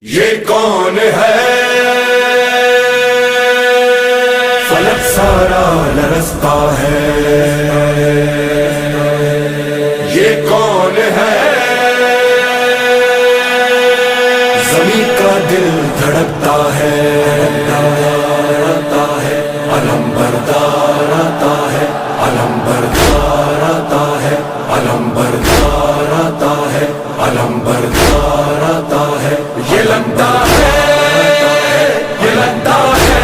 یہ کون ہے فلک سارا لرزتا ہے، یہ کون ہے زمین کا دل دھڑکتا ہے، علم بردار آتا ہے، علم بردار آتا ہے، علم بردار آتا ہے، علم بردار آتا ہے۔ یہ لگتا ہے، یہ لگتا ہے،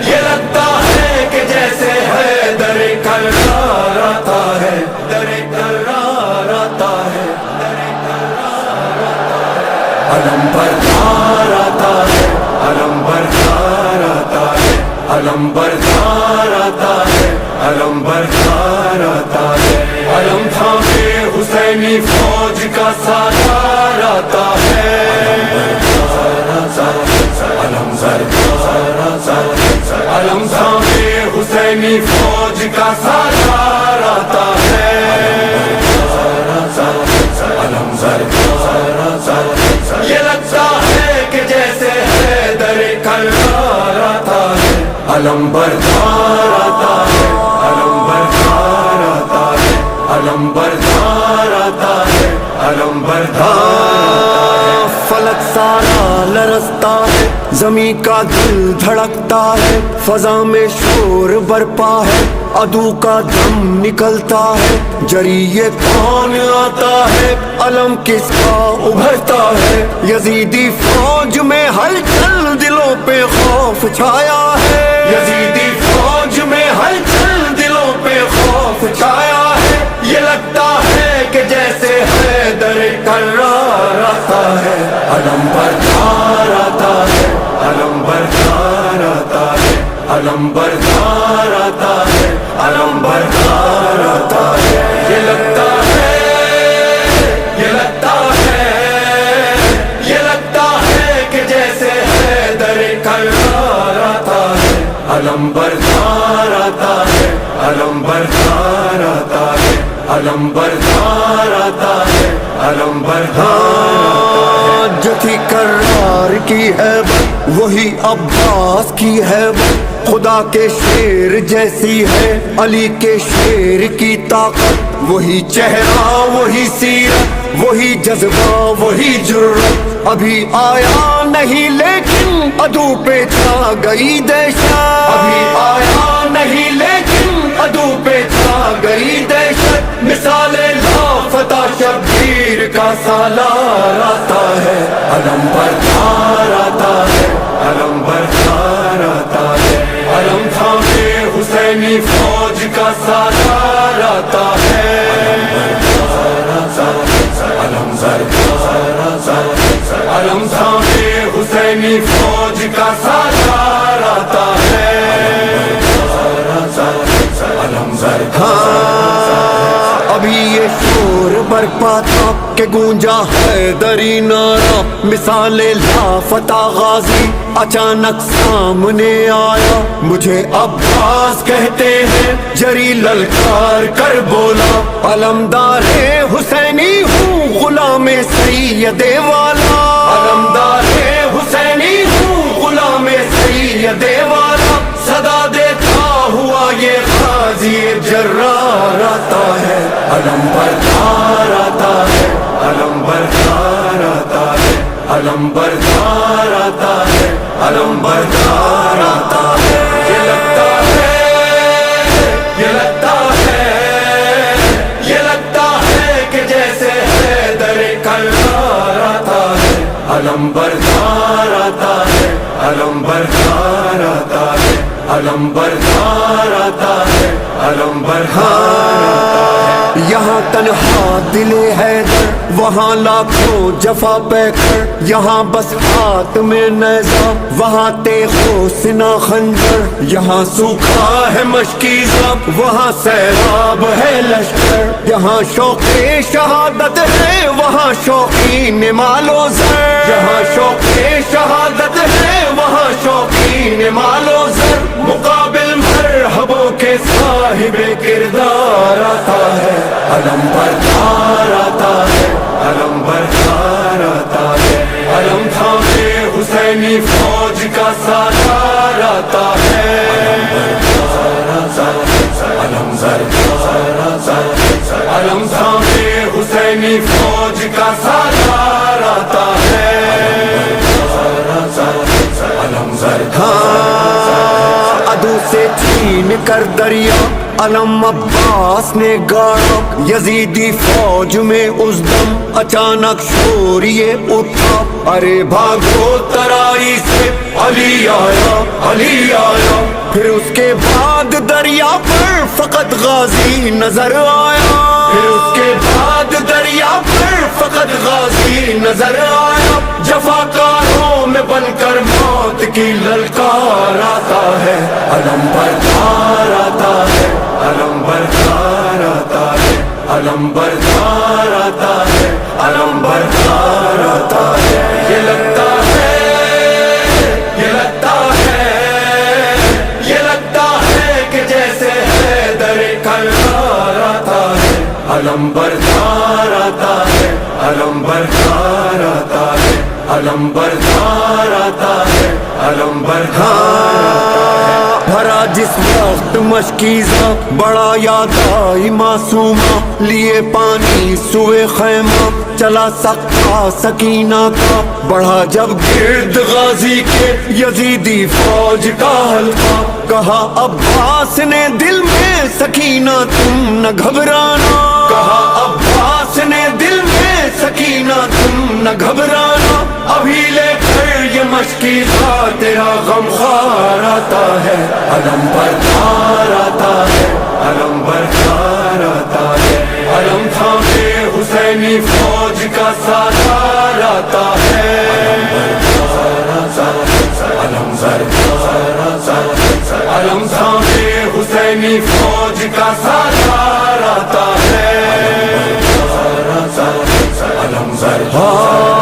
یہ لگتا ہے کہ جیسے ہے در کرار آتا ہے، در کرار آتا ہے، در کرار آتا ہے۔ علم بردار آتا ہے، علم بردار آتا ہے، علم بردار آتا ہے، علم بردار آتا ہے۔ علم تھامے حسینی فوج کا سالار آتا ہے، علم بردار آتا ہے، علم تھامے حسینی فوج کا سالار آتا ہے، علم بردار آتا ہے۔ یہ لگتا ہے کہ جیسے ہے در کرار آتا ہے، علم بردار آتا ہے، علم بردار آتا ہے، علم بردار آتا ہے، علم بردار۔ فلک سارا لرزتا ہے، زمین کا دل دھڑکتا ہے، فضا میں شور برپا ہے، عدو کا دم نکلتا ہے۔ جری یہ کون آتا ہے، علم کس کا ابھرتا ہے، یزیدی فوج میں ہلچل، دلوں پہ خوف چھایا ہے، یزیدی فوج میں ہلچل، دلوں پہ خوف چھایا ہے۔ یہ لگتا ہے کہ جیسے ہے در کرار آتا ہے، علم بردار آتا ہے، علم بردار آتا ہے، علم بردار آتا ہے، علم بردار آتا ہے۔ یہ لگتا ہے، یہ لگتا ہے، یہ لگتا ہے کہ جیسے ہے در کرار آتا ہے، علم بردار آتا ہے، علم بردار آتا ہے، علم بردار آتا ہے، علم بردار آتا ہے۔ جو تھی کرار کی ہے وہی عباس کی ہے، خدا کے شیر جیسی ہے علی کے شیر کی طاقت، وہی چہرہ وہی سیرت، وہی جذبہ وہی جرت، ابھی آیا نہیں لیکن عدو پہ چھا گئی دہشت، ابھی آیا نہیں لیکن عدو پہ چھا گئی دہشت۔ مثال لافتہ شبیر کا سالار آتا ہے، علم بردار آتا ہے، علم بردار آتا ہے۔ علم تھامے حسینی فوج کا سالار آتا ہے، علم بردار آتا ہے، علم تھامے حسینی فوج کا سالار آتا ہے، علم ابھی یہ شور برپا تھا کہ گونجا حیدری نعرہ، مثال لافتہ غازی اچانک سامنے آیا، مجھے عباس کہتے ہیں، جری للکار کر بولا، علمدار حسینی ہوں غلام سید والا، علمدار حسینی ہوں غلام سید والا، صدا دیتا ہوا یہ غازی جرار آتا ہے، علم بردار آتا ہے، علم بردار آتا ہے، علم بردار آتا ہے، علم بردار آتا ہے۔ یہ لگتا ہے، یہ لگتا ہے، یہ لگتا ہے کہ جیسے ہے در کرار آتا ہے، علم بردار آتا ہے، علم بردار آتا ہے، علم بردار آتا ہے، علم بردار آتا ہے۔ یہاں تنہا دل حیدر، وہاں لاکھوں جفا پیکر، یہاں بس ہاتھ میں نیزہ، وہاں تیغ و سنا خنجر، یہاں سوکھا ہے مشکی زب، وہاں سیلاب ہے لشکر، یہاں شوق شہادت ہے، وہاں شوقین مال و زر، یہاں شوق شہادت ہے، وہاں شوقین مال و زر، مقابل مرحبوں کے صاحب کردار آتا ہے، علم بردار آتا ہے، علم بردار آتا ہے، علم علم عباس نے گاڑا یزیدی فوج میں اس دم اچانک شور یہ اٹھا ارے بھاگو ترائی سے علی آیا علی آیا پھر اس کے بعد دریا پر فقط غازی نظر آیا پھر اس کے بعد دریا پر فقط غازی نظر آیا جفاکاروں میں بن کر موت کی للکار آتا ہے علم بردار آتا ہے علم بردار آتا ہے علم بردار آتا ہے علم بردار آتا ہے یہ لگتا ہے یہ لگتا ہے یہ لگتا ہے کہ جیسے حیدر کرار آتا ہے علم بردار آتا ہے علم بردار آتا ہے علم بردار آتا ہے علم بردار آتا ہے بھرا جس وقت مشکیزہ بڑا یاد آئی معصومہ لیے پانی سوئے خیمہ چلا سکتا سکینہ کا بڑھا جب گرد غازی کے یزیدی فوج کا حلقہ کہا عباس نے دل میں سکینہ تم نہ گھبرانا کہا عباس نے دل میں سکینہ تم نہ گھبرانا ابھی لے کر یہ مشکیزہ تیرا غمخوار آتا ہے علم بردار آتا ہے علم بردار آتا ہے علم تھامے حسینی فوج کا سالار آتا ہے علم بردار آتا ہے علم تھامے حسینی فوج کا سالار آتا ہے علم بردار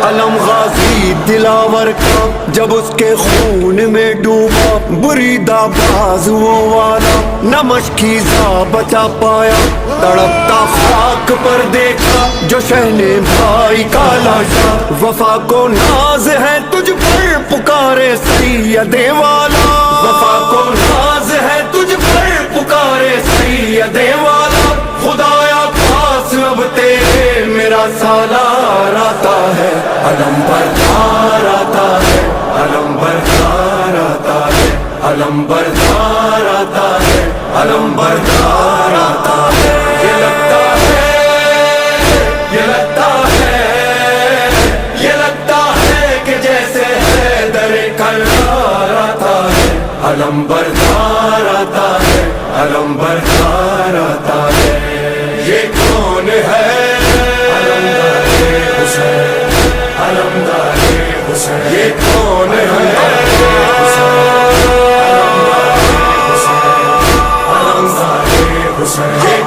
علم غازی دلاور کا جب اس کے خون میں ڈوبا بریدہ بازو والا نہ مشکیزہ بچا پایا تڑپتا خاک پر دیکھا جو شہنے بھائی کا لاشا وفا کو ناز ہے تجھ پر پکارے سید والا وفا کو ناز ہے تجھ پر پکارے سید والا خدایا پاس اب تیرے میرا سالار آتا ہے علم بردار آتا ہے علم بردار آتا ہے علم بردار آتا ہے علم بردار آتا ہے یہ لگتا ہے یہ لگتا ہے یہ لگتا ہے کہ جیسے حیدر کرار آتا ہے علم بردار آتا ہے علم بردار آتا ہے یہ کون ہے علمدار حسین یہ کون ہے علمدار حسین یہ